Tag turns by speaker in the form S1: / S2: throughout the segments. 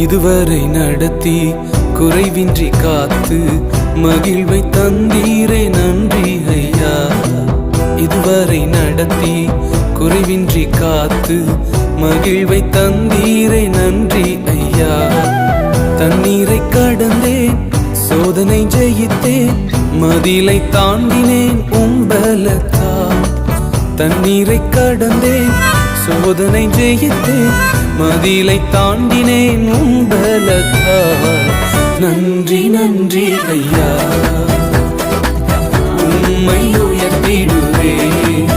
S1: இதுவரை நடத்தி குறைவின்றி காத்து மகிழ்வை தந்தீரே நன்றி ஐயா. இதுவரை நடத்தி குறைவின்றி காத்து மகிழ்வை தந்தீரே நன்றி ஐயா. தண்ணீரை கடந்தேன், சோதனை ஜெயித்தேன், மதிலை தாண்டினேன் உம்பலத்தால். தண்ணீரை கடந்தேன், சோதனை ஜெயித்தேன், மதிலை தாண்டினேன் உம்பலத்தால். நன்றி நன்றி ஐயா, உம்மை உயர்த்திடுவேன்.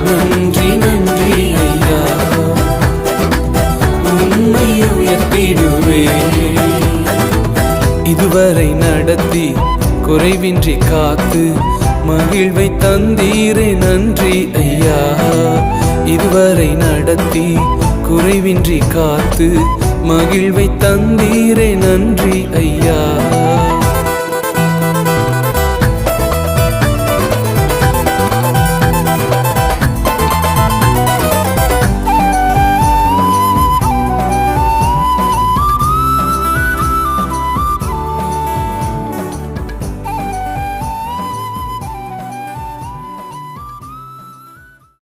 S1: நன்றி நன்றி ஐயா, உம்மை உயர்த்திடுவேன். இதுவரை நடத்தி குறைவின்றி காத்து மகிழ்வை தந்தீரே நன்றி ஐயா. இதுவரை நடத்தி குறைவின்றி காத்து மகிழ்வை தந்தீரே நன்றி ஐயா.